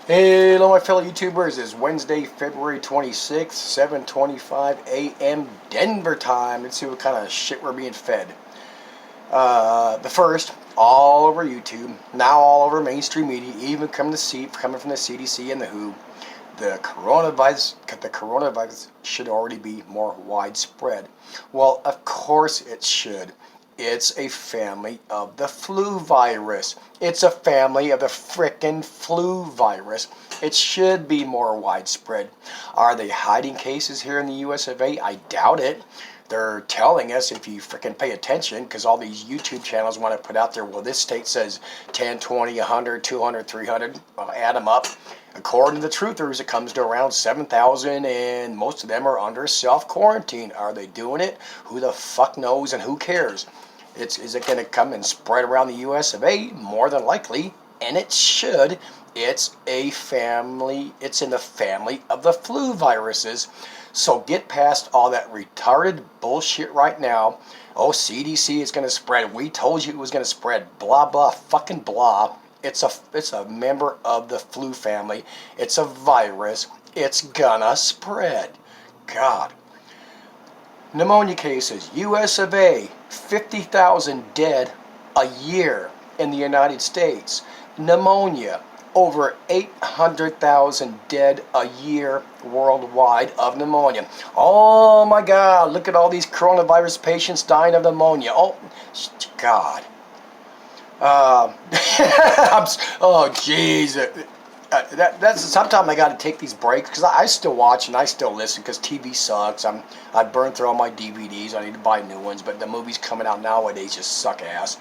Hello, my fellow YouTubers. It's Wednesday, February 26th, 7:25 a.m. Denver time. Let's see what kind of shit we're being fed. The first, all over YouTube, now all over mainstream media, even coming from the CDC and the WHO, the coronavirus should already be more widespread. Well, of course it should. It's a family of the flu virus. It's a family of the frickin' flu virus. It should be more widespread. Are they hiding cases here in the US of A? I doubt it. They're telling us if you frickin' pay attention, because all these YouTube channels want to put out there, well, this state says 10, 20, 100, 200, 300, add them up. According to the truthers, it comes to around 7,000, and most of them are under self-quarantine. Are they doing it? Who the fuck knows, and who cares? Is it going to come and spread around the US of A? More than likely, and it should. It's a family. It's in the family of the flu viruses. So get past all that retarded bullshit right now. Oh, CDC is going to spread. We told you it was going to spread. Blah, blah, fucking blah. It's a member of the flu family. It's a virus. It's gonna spread. God. Pneumonia cases, US of A, 50,000 dead a year in the United States. Pneumonia, over 800,000 dead a year worldwide of pneumonia. Oh my God, look at all these coronavirus patients dying of pneumonia. Oh, God. Oh, jeez. That's sometimes I got to take these breaks because I still watch and I still listen because TV sucks. I burned through all my DVDs. I need to buy new ones, but the movies coming out nowadays just suck ass.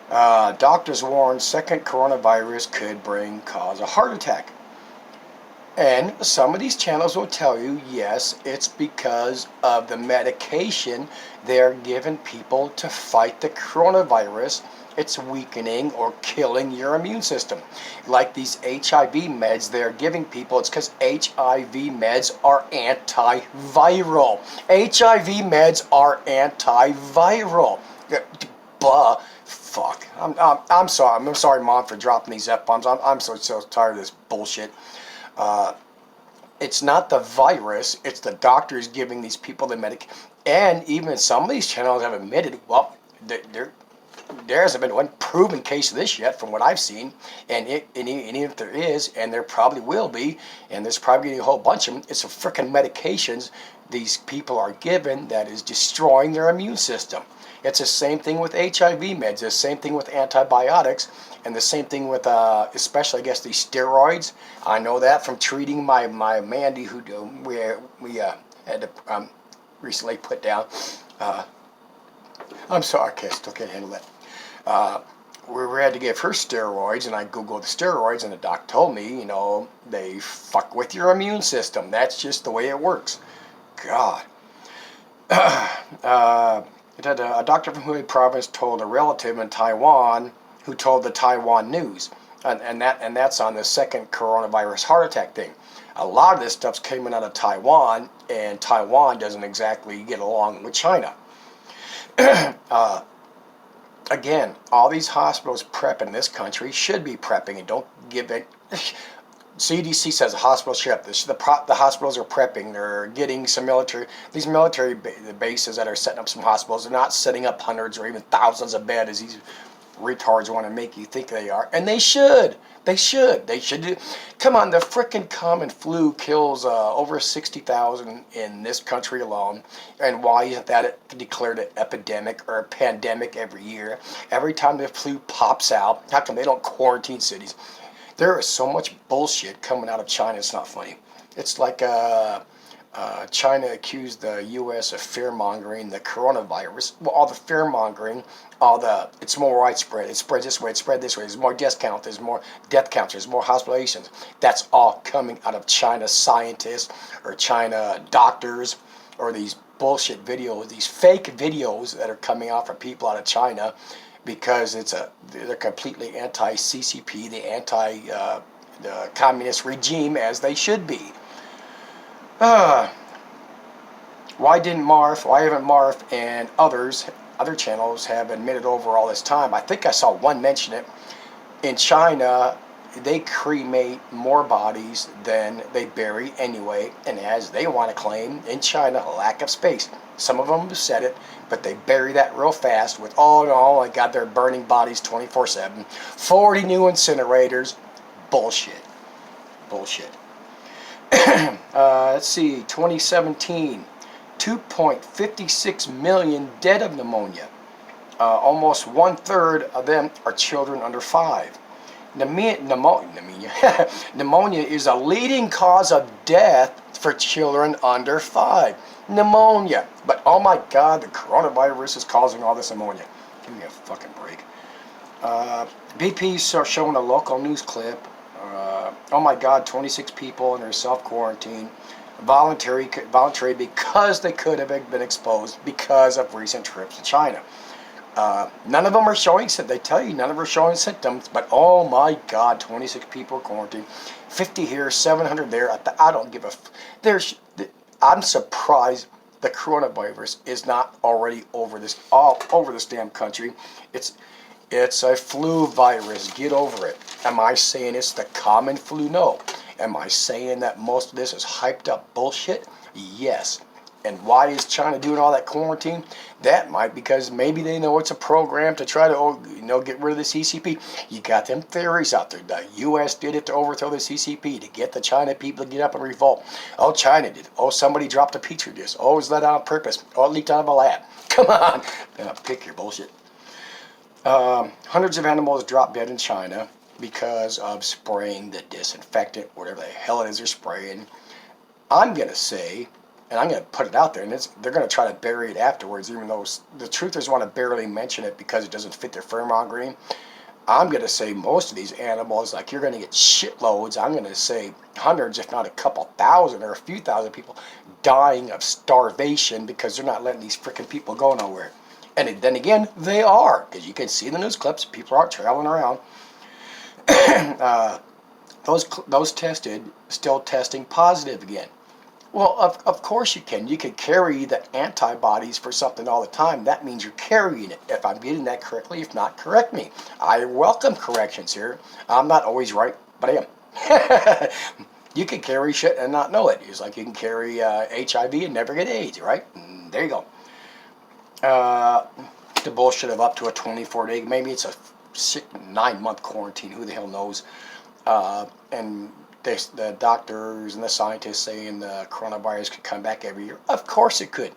Doctors warn second coronavirus could cause a heart attack. And some of these channels will tell you, yes, it's because of the medication they're giving people to fight the coronavirus. It's weakening or killing your immune system. Like these HIV meds they're giving people, it's because HIV meds are antiviral. HIV meds are antiviral. Blah. Fuck. I'm sorry. I'm sorry, Mom, for dropping these F-bombs. I'm so tired of this bullshit. It's not the virus, it's the doctors giving these people the medication. And even some of these channels have admitted, well, there hasn't been one proven case of this yet from what I've seen. And even if there is, and there probably will be, and there's probably going to be a whole bunch of them, it's the frickin' medications these people are given that is destroying their immune system. It's the same thing with HIV meds, the same thing with antibiotics, and the same thing with, especially, I guess, these steroids. I know that from treating my Mandy, who we had to recently put down. I'm sorry, I still can't handle that. We had to give her steroids, and I Googled the steroids, and the doc told me, they fuck with your immune system. That's just the way it works. God. A doctor from Hubei province told a relative in Taiwan who told the Taiwan news, and that's on the second coronavirus heart attack thing. A lot of this stuff's coming out of Taiwan, and Taiwan doesn't exactly get along with China. Again, all these hospitals prep in this country should be prepping, and don't give it. CDC says the hospitals should prep. The hospitals are prepping. They're getting some these military bases that are setting up some hospitals. They're not setting up hundreds or even thousands of beds as these retards want to make you think they are. And they should. They should do. Come on, the frickin' common flu kills over 60,000 in this country alone. And why isn't that declared an epidemic or a pandemic every year? Every time the flu pops out, how come they don't quarantine cities? There is so much bullshit coming out of China, it's not funny. It's like China accused the U.S. of fear-mongering the coronavirus. Well, all the fear-mongering, it's more widespread. It spreads this way, it spread this way. There's more death count, there's more death counts, there's more hospitalizations. That's all coming out of China scientists or China doctors or these bullshit videos, these fake videos that are coming out from people out of China, because they're completely anti-CCP, the communist regime, as they should be. Why haven't Marf and other channels have admitted over all this time? I think I saw one mention it. In China, they cremate more bodies than they bury anyway, and as they want to claim in China, a lack of space. Some of them have said it, but they bury that real fast with, oh no, my God, they're burning bodies 24/7. 40 new incinerators. Bullshit. Bullshit. Let's see, 2017, 2.56 million dead of pneumonia. Almost 1/3 of them are children under 5. Pneumonia is a leading cause of death for children under 5. Pneumonia. But oh my God, the coronavirus is causing all this pneumonia. Give me a fucking break. BP's showing a local news clip. Oh my God, 26 people in their self-quarantine. Voluntary because they could have been exposed because of recent trips to China. None of them are showing, they tell you none of them are showing symptoms, but oh my God, 26 people quarantined, 50 here, 700 there. I don't give a, I'm surprised the coronavirus is not already all over this damn country. It's a flu virus. Get over it. Am I saying it's the common flu? No. Am I saying that most of this is hyped up bullshit? Yes. And why is China doing all that quarantine? That might because maybe they know it's a program to try to get rid of the CCP. You got them theories out there. The U.S. did it to overthrow the CCP, to get the China people to get up and revolt. Oh, China did. Oh, somebody dropped a petri dish. Oh, it was let out on purpose. Oh, it leaked out of a lab. Come on. Pick your bullshit. Hundreds of animals dropped dead in China because of spraying the disinfectant, whatever the hell it is they're spraying. I'm going to say, and I'm going to put it out there, and they're going to try to bury it afterwards, even though the truthers want to barely mention it because it doesn't fit their fear-mongering. I'm going to say most of these animals, like you're going to get shitloads, I'm going to say hundreds, if not a couple thousand or a few thousand people dying of starvation because they're not letting these freaking people go nowhere. And then again, they are, because you can see the news clips, people aren't traveling around. Those tested, still testing positive again. Well, of course you can. You can carry the antibodies for something all the time. That means you're carrying it. If I'm getting that correctly, if not, correct me. I welcome corrections here. I'm not always right, but I am. You can carry shit and not know it. It's like you can carry HIV and never get AIDS, right? There you go. The bullshit of up to a 24-day, maybe it's a 9-month quarantine, who the hell knows. And the doctors and the scientists saying the coronavirus could come back every year. Of course it could.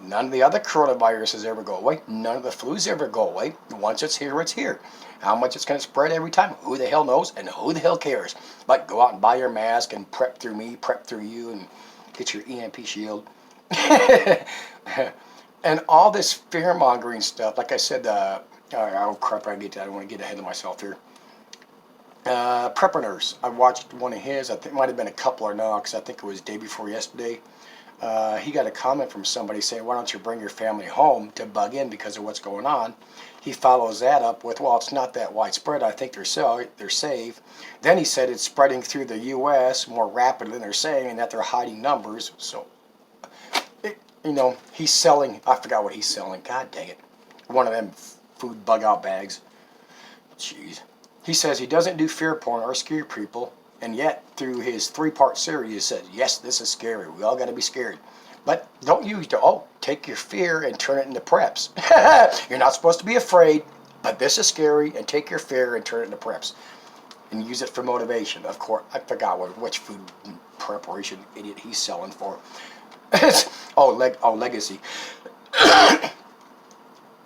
None of the other coronaviruses ever go away. None of the flus ever go away. Once it's here, it's here. How much it's going to spread every time, who the hell knows, and who the hell cares? Like, go out and buy your mask and prep through me, prep through you, and get your EMP shield. And all this fear-mongering stuff, like I said, oh crap, I don't want to get ahead of myself here. Prepper Nurse, I watched one of his, I think it might have been a couple or no, because I think it was day before yesterday. He got a comment from somebody saying, why don't you bring your family home to bug in because of what's going on? He follows that up with, well, it's not that widespread, I think they're safe. Then he said it's spreading through the U.S. more rapidly than they're saying, and that they're hiding numbers, so... he's selling, I forgot what he's selling, god dang it, one of them food bug out bags. Jeez. He says he doesn't do fear porn or scare people, and yet through his 3-part series he says, yes, this is scary, we all got to be scared. But don't use take your fear and turn it into preps. You're not supposed to be afraid, but this is scary, and take your fear and turn it into preps. And use it for motivation. Of course, I forgot which food preparation idiot he's selling for. Legacy.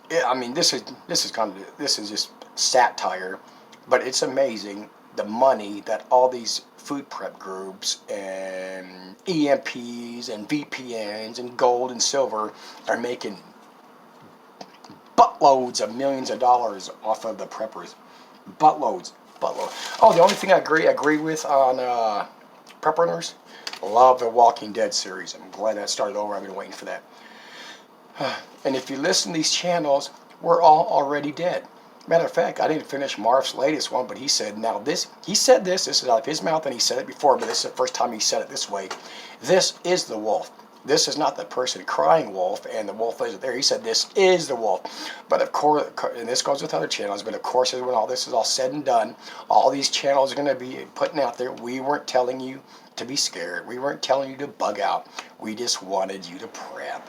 Yeah, I mean, this is just satire, but it's amazing the money that all these food prep groups and EMPs and VPNs and gold and silver are making buttloads of millions of dollars off of the preppers. Buttloads. Oh, the only thing I agree with on Prepper Nurse, love the Walking Dead series. I'm glad that started over. I've been waiting for that. And if you listen to these channels, we're all already dead. Matter of fact, I didn't finish Marf's latest one, but he said, this is out of his mouth, and he said it before, but this is the first time he said it this way. This is the wolf. this is not the person crying wolf, and the wolf isn't there. He said this is the wolf. But of course, and this goes with other channels, but of course, when all this is all said and done, all these channels are going to be putting out there, we weren't telling you to be scared. We weren't telling you to bug out. We just wanted you to prep.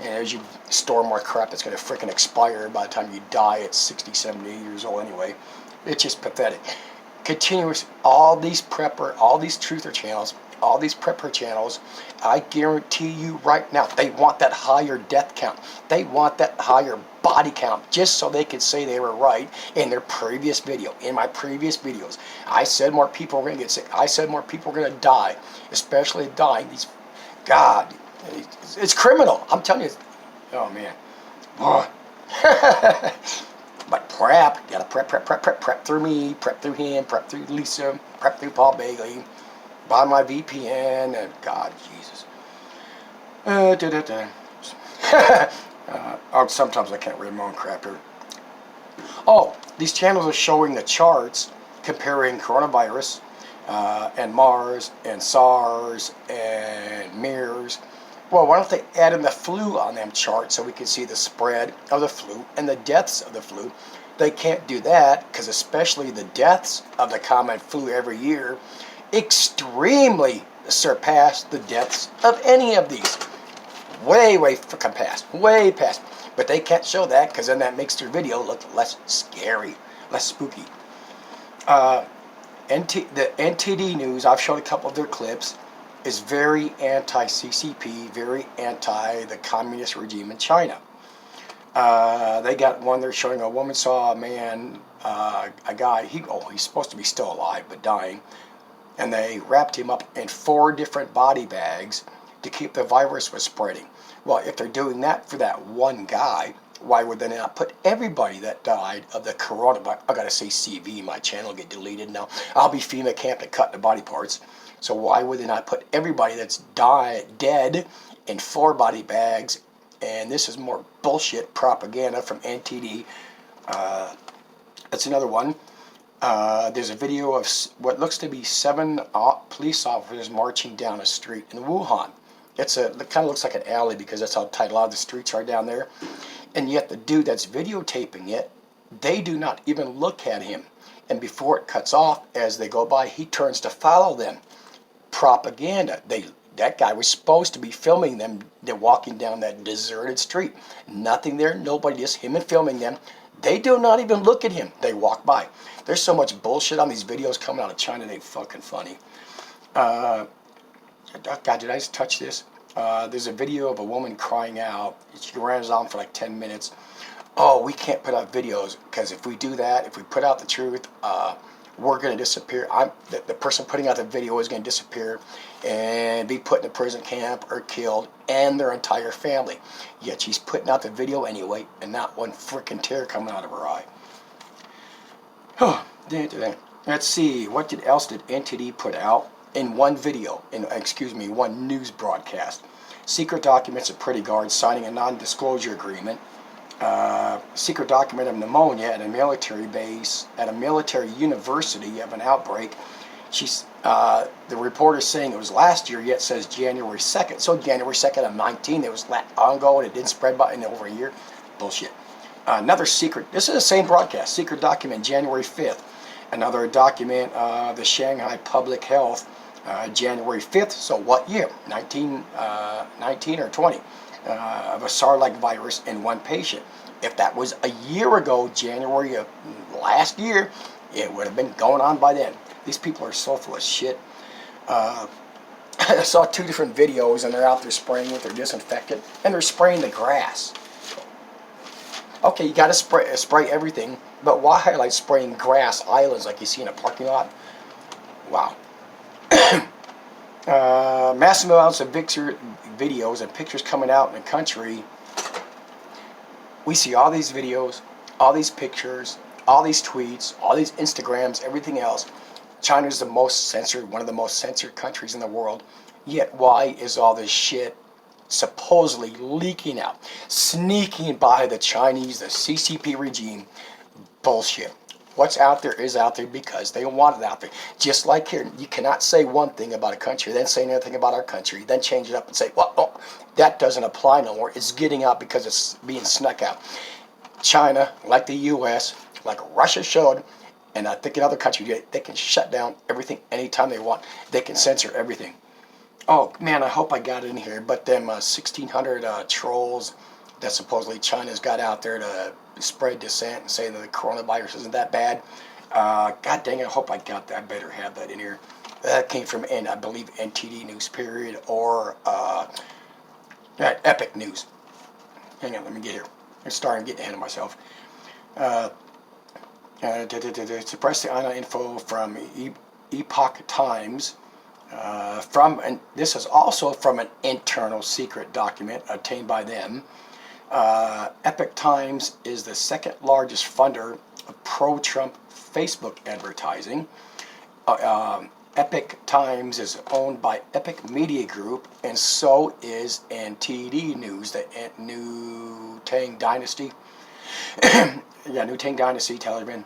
And as you store more crap that's going to freaking expire by the time you die at 60, 70, 80 years old anyway, it's just pathetic. Continuous, all these truther channels, all these prepper channels, I guarantee you right now, they want that higher death count. They want that higher body count just so they could say they were right in their previous video. In my previous videos, I said more people were going to get sick. I said more people were going to die, especially dying. God, it's criminal. I'm telling you. Oh, man. But prep, you gotta prep through me, prep through him, prep through Lisa, prep through Paul Bailey, buy my VPN, and God, Jesus. Sometimes I can't read my own crap here. Oh, these channels are showing the charts comparing coronavirus and Mars and SARS and MERS. Well, why don't they add in the flu on them charts so we can see the spread of the flu and the deaths of the flu? They can't do that because especially the deaths of the common flu every year extremely surpass the deaths of any of these. Way freaking past. Way past. But they can't show that because then that makes their video look less scary, less spooky. The NTD News, I've shown a couple of their clips, is very anti-CCP, very anti the communist regime in China. They got one, they're showing a woman saw a man, a guy, he's supposed to be still alive but dying, and they wrapped him up in 4 different body bags to keep the virus from spreading. Well, if they're doing that for that one guy, why would they not put everybody that died of the coronavirus? I gotta say CV, my channel get deleted now. I'll be FEMA camped and cutting the body parts. So why would they not put everybody that's dead in 4 body bags? And this is more bullshit propaganda from NTD. That's another one. There's a video of what looks to be 7 police officers marching down a street in Wuhan. It kind of looks like an alley because that's how tight a lot of the streets are down there. And yet the dude that's videotaping it, they do not even look at him. And before it cuts off, as they go by, he turns to follow them. Propaganda. That guy was supposed to be filming them. They're walking down that deserted street. Nothing there, nobody, just him and filming them. They do not even look at him. They walk by. There's so much bullshit on these videos coming out of China, they fucking funny. God, did I just touch this? There's a video of a woman crying out. She runs on for like 10 minutes. Oh, we can't put out videos because if we do that, if we put out the truth, we're going to disappear. The person putting out the video is going to disappear and be put in a prison camp or killed, and their entire family. Yet she's putting out the video anyway, and not one freaking tear coming out of her eye. Let's see, what else did NTD put out in one video? One news broadcast. Secret documents of pretty guards signing a non-disclosure agreement. Secret document of pneumonia at a military base, at a military university of an outbreak. The reporter's saying it was last year, yet says January 2nd. So January 2nd of 19, it was ongoing, it didn't spread in over a year. Bullshit. Another secret, this is the same broadcast, secret document January 5th. Another document, the Shanghai Public Health, January 5th, so what year? 19 or 20. Of a SARS-like virus in one patient. If that was a year ago, January of last year, it would have been going on by then. These people are so full of shit. I saw 2 different videos, and they're out there spraying with their disinfectant, and they're spraying the grass. Okay, you got to spray everything, but why highlight spraying grass islands like you see in a parking lot? Wow. Massive amounts of videos and pictures coming out in the country. We see all these videos, all these pictures, all these tweets, all these Instagrams, everything else. China's the most censored, one of the most censored countries in the world. Yet why is all this shit supposedly leaking out, sneaking by the Chinese, the CCP regime? Bullshit. What's out there is out there because they want it out there. Just like here, you cannot say one thing about a country, then say another thing about our country, then change it up and say, well, oh, that doesn't apply no more. It's getting out because it's being snuck out. China, like the U.S., like Russia showed, and I think in other countries, they can shut down everything anytime they want. They can censor everything. Oh, man, I hope I got it in here. But them 1,600 trolls that supposedly China's got out there to spread dissent and say that the coronavirus isn't that bad. God dang it, I hope I got that. I better have that in here. That came from, I believe, NTD News, period, or Epic News. Hang on, let me get here. I'm starting getting ahead of myself. Suppress the online info from Epoch Times. And this is also from an internal secret document obtained by them. Epoch Times is the second largest funder of pro-Trump Facebook advertising. Epoch Times is owned by Epic Media Group, and so is NTD News, the New Tang Dynasty. Yeah, New Tang Dynasty television.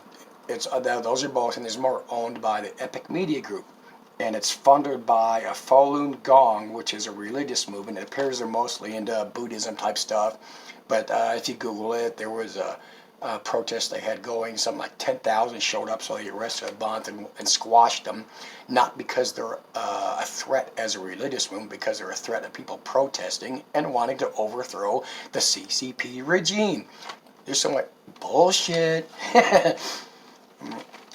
It's those are both, and there's more owned by the Epic Media Group, and it's funded by a Falun Gong, which is a religious movement. It appears they're mostly into Buddhism type stuff, but if you Google it, there was a protest they had going. Something like 10,000 showed up, so they arrested a bunch and squashed them, not because they're a threat as a religious movement, because they're a threat of people protesting and wanting to overthrow the CCP regime. There's so much bullshit.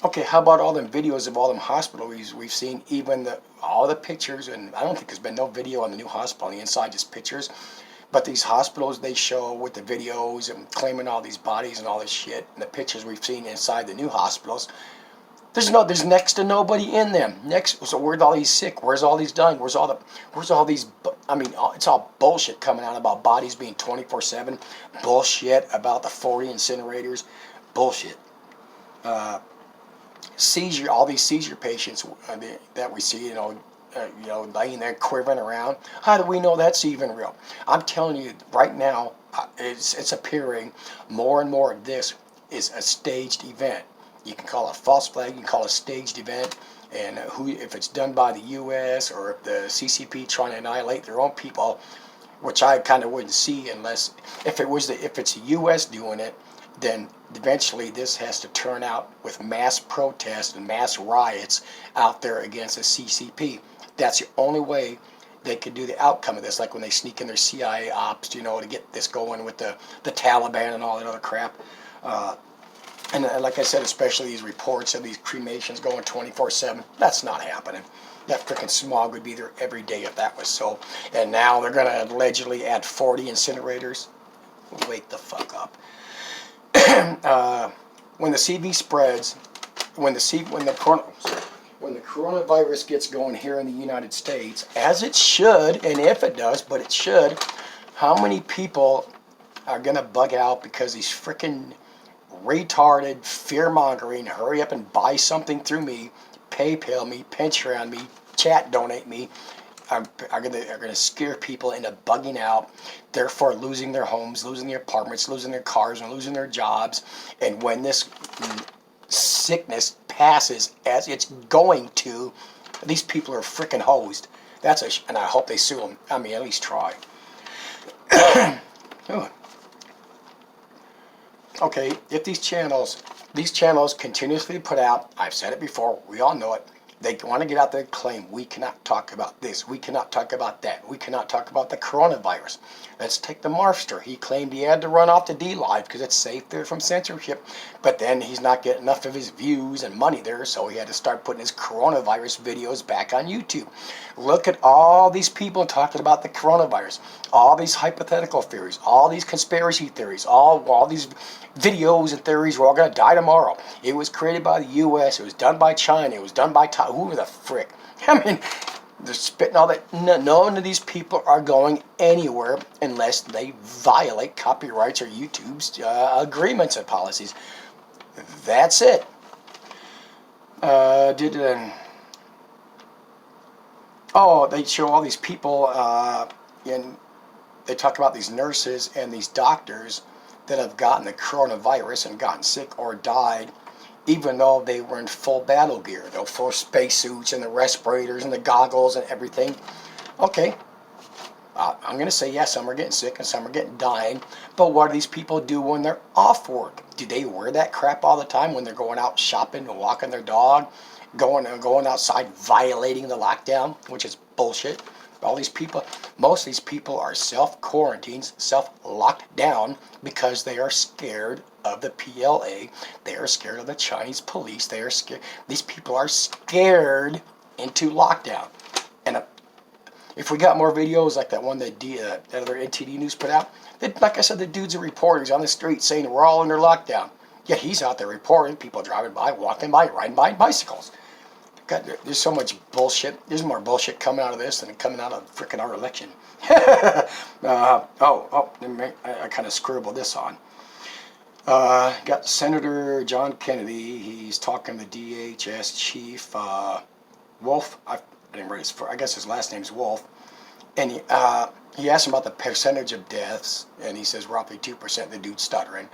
Okay, how about all them videos of all them hospitals we've seen, even all the pictures, and I don't think there's been no video on the new hospital on the inside, just pictures. But these hospitals they show with the videos and claiming all these bodies and all this shit, and the pictures we've seen inside the new hospitals, there's next to nobody in them. So where's all these sick? Where's all these dying? Where's all these? I mean, it's all bullshit coming out about bodies being 24/7. Bullshit about the 40 incinerators. Bullshit. Seizure. All these seizure patients that we see, laying there quivering around. How do we know that's even real? I'm telling you right now, it's appearing more and more. This is a staged event. You can call it a false flag, you can call it a staged event, and if it's done by the U.S. or if the CCP trying to annihilate their own people, which I kind of wouldn't see unless if it's the U.S. doing it, then eventually this has to turn out with mass protests and mass riots out there against the CCP. That's the only way they could do the outcome of this, like when they sneak in their CIA ops, to get this going with the Taliban and all that other crap. And like I said, especially these reports of these cremations going 24/7, that's not happening. That freaking smog would be there every day if that was so. And now they're going to allegedly add 40 incinerators. Wake the fuck up. When the CV spreads, when the coronavirus gets going here in the United States, as it should, and if it does, but it should, how many people are going to bug out because these freaking retarded, fear-mongering, hurry up and buy something through me, PayPal me, Patreon me, chat donate me, are going to scare people into bugging out, therefore losing their homes, losing their apartments, losing their cars, and losing their jobs. And when this sickness passes, as it's going to, these people are freaking hosed. And I hope they sue them. I mean, at least try. Okay, if these channels continuously put out, I've said it before, we all know it, they want to get out there and claim we cannot talk about this, we cannot talk about that, we cannot talk about the coronavirus. Let's take the Marfster. He claimed he had to run off the D-Live because it's safe there from censorship, but then he's not getting enough of his views and money there, so he had to start putting his coronavirus videos back on YouTube. Look at all these people talking about the coronavirus, all these hypothetical theories, all these conspiracy theories, all these videos and theories, we're all going to die tomorrow. It was created by the U.S., it was done by China, it was done by who the frick? I mean, they're spitting all that. None of these people are going anywhere unless they violate copyrights or YouTube's agreements and policies. That's it. They show all these people, and they talk about these nurses and these doctors that have gotten the coronavirus and gotten sick or died even though they were in full battle gear, the full spacesuits and the respirators and the goggles and everything. Okay, I'm going to say yes, some are getting sick and some are getting dying, but what do these people do when they're off work? Do they wear that crap all the time when they're going out shopping and walking their dog, going outside violating the lockdown, which is bullshit? All these people, most of these people are self-quarantined, self-locked down because they are scared of the PLA. They are scared of the Chinese police. They are scared. These people are scared into lockdown. And if we got more videos like that one that other NTD News put out, like I said, the dude's a reporter. He's on the street saying we're all under lockdown. Yeah, he's out there reporting, people driving by, walking by, riding by bicycles. God, there's so much bullshit. There's more bullshit coming out of this than coming out of frickin' our election. I kind of scribbled this on. Got Senator John Kennedy. He's talking to DHS Chief Wolf. I didn't write I guess his last name's Wolf. And he asked him about the percentage of deaths, and he says roughly 2%. The dude's stuttering.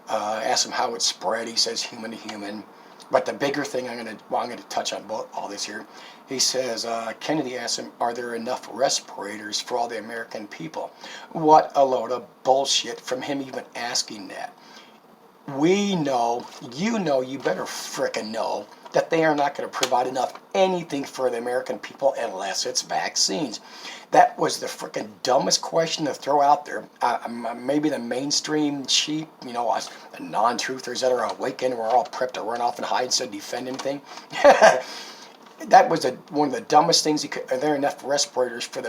Asked him how it spread. He says human to human. But the bigger thing I'm going to touch on all this here. He says, Kennedy asked him, are there enough respirators for all the American people? What a load of bullshit from him even asking that. We know, you better frickin' know that they are not going to provide enough anything for the American people unless it's vaccines. That was the frickin' dumbest question to throw out there. Maybe the mainstream sheep, the non-truthers that are awakened, we're all prepped to run off and hide instead of defend anything. That was one of the dumbest things he could. Are there enough respirators for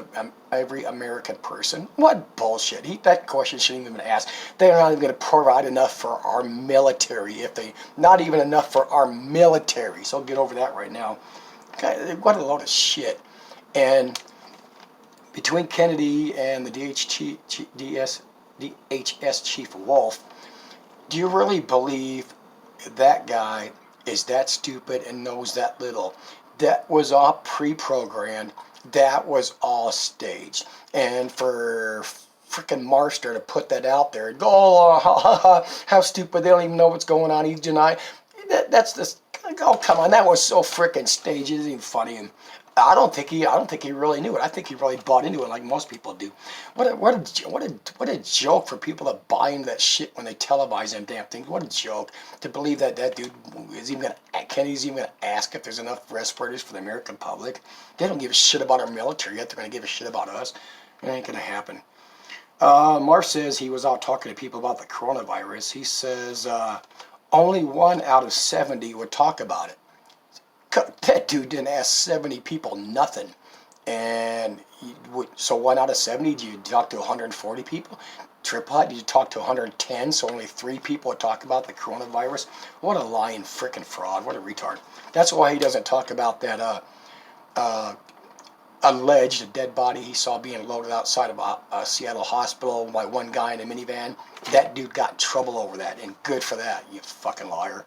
every American person? What bullshit! That question shouldn't even been asked. They're not even going to provide enough for our military. Not even enough for our military. So get over that right now. Okay, what a load of shit. And between Kennedy and the DHS Chief Wolf, do you really believe that guy is that stupid and knows that little? That was all pre-programmed. That was all staged. And for frickin' Marster to put that out there, how stupid, they don't even know what's going on, he's denying. That's this. Oh, come on, that was so frickin' staged. It isn't even funny. And I don't think he really knew it. I think he really bought into it like most people do. What a joke for people to buy into that shit when they televise them damn things. What a joke to believe that dude Kennedy's even gonna ask if there's enough respirators for the American public. They don't give a shit about our military yet. They're gonna give a shit about us. It ain't gonna happen. Marv says he was out talking to people about the coronavirus. He says only 1 out of 70 would talk about it. That dude didn't ask 70 people nothing. And so 1 out of 70, did you talk to 140 people? Tripod, did you talk to 110, so only 3 people would talk about the coronavirus? What a lying frickin' fraud. What a retard. That's why he doesn't talk about that alleged dead body he saw being loaded outside of a Seattle hospital by one guy in a minivan. That dude got in trouble over that, and good for that, you fucking liar.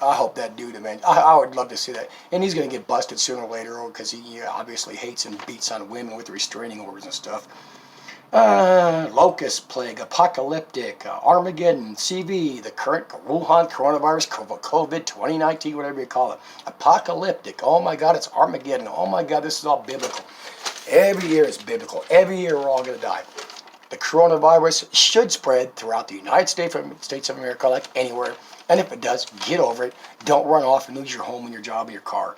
I hope that dude, man. I would love to see that. And he's going to get busted sooner or later because he obviously hates and beats on women with restraining orders and stuff. Locust plague, apocalyptic, Armageddon, CV, the current Wuhan coronavirus, COVID 2019, whatever you call it. Apocalyptic. Oh my God, it's Armageddon. Oh my God, this is all biblical. Every year it's biblical. Every year we're all going to die. The coronavirus should spread throughout the United States of America, like anywhere. And if it does, get over it. Don't run off and lose your home and your job and your car.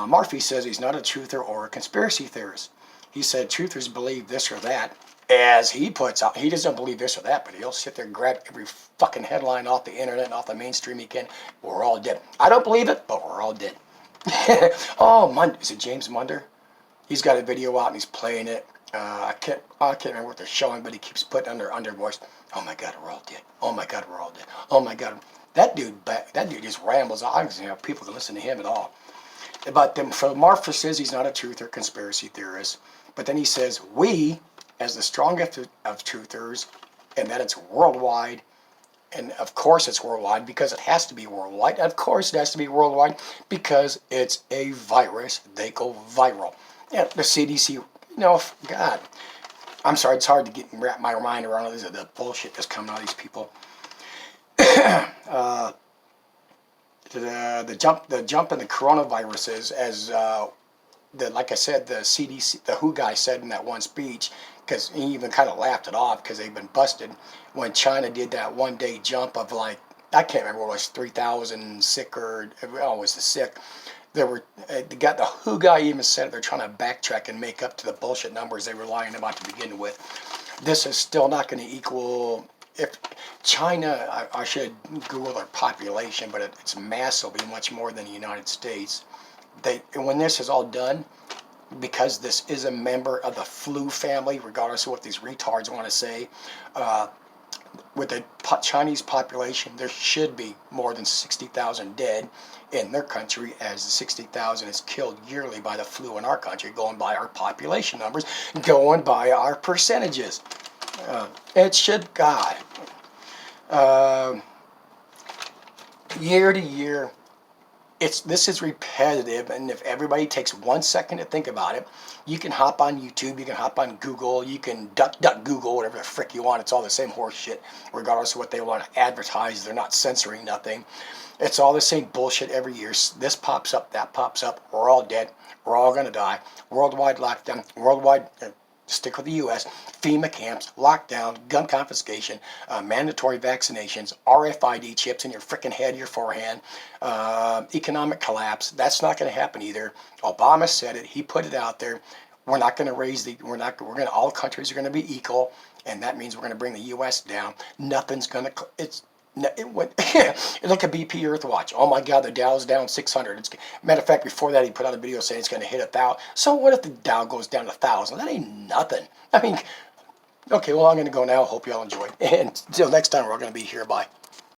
Murphy says he's not a truther or a conspiracy theorist. He said truthers believe this or that. As he puts out, he doesn't believe this or that, but he'll sit there and grab every fucking headline off the internet and off the mainstream he can. We're all dead. I don't believe it, but we're all dead. Oh, is it James Munder? He's got a video out and he's playing it. I can't remember what they're showing, but he keeps putting under voice. Oh my God, we're all dead. Oh my God, we're all dead. Oh my God, that dude just rambles on. People can listen to him at all. But so Marfa says he's not a truth or conspiracy theorist, but then he says we, as the strongest of truthers, and that it's worldwide. And of course it's worldwide because it has to be worldwide. Of course it has to be worldwide because it's a virus. They go viral. Yeah, the CDC. God, I'm sorry, it's hard to wrap my mind around the bullshit that's coming out of these people. The jump in the coronaviruses, as like I said, the CDC, the WHO guy said in that one speech, because he even kind of laughed it off because they've been busted when China did that 1 day jump of like, I can't remember what it was, 3,000 sick, or oh, it was the sick. There were the WHO guy even said they're trying to backtrack and make up to the bullshit numbers they were lying about to begin with. This is still not going to equal. If China, I should Google their population, but it's massively much more than the United States. When this is all done, because this is a member of the flu family, regardless of what these retards want to say, with the Chinese population, there should be more than 60,000 dead in their country, as 60,000 is killed yearly by the flu in our country, going by our population numbers, going by our percentages. It should, God, year to year, this is repetitive, and if everybody takes 1 second to think about it, you can hop on YouTube, you can hop on Google, you can duck Google, whatever the frick you want. It's all the same horse shit, regardless of what they want to advertise. They're not censoring nothing. It's all the same bullshit every year. This pops up, that pops up. We're all dead. We're all going to die. Worldwide lockdown. Worldwide, stick with the U.S., FEMA camps, lockdown, gun confiscation, mandatory vaccinations, RFID chips in your frickin' head, your forehead, economic collapse. That's not going to happen either. Obama said it. He put it out there. We're not going to raise the. All countries are going to be equal, and that means we're going to bring the U.S. down. Nothing's going to. It went. Look at BP Earthwatch. Oh my God, the Dow's down 600. Matter of fact, before that, he put out a video saying it's going to hit 1,000. So what if the Dow goes down 1,000? That ain't nothing. I mean, okay. Well, I'm going to go now. Hope you all enjoyed. And until next time, we're going to be here. Bye.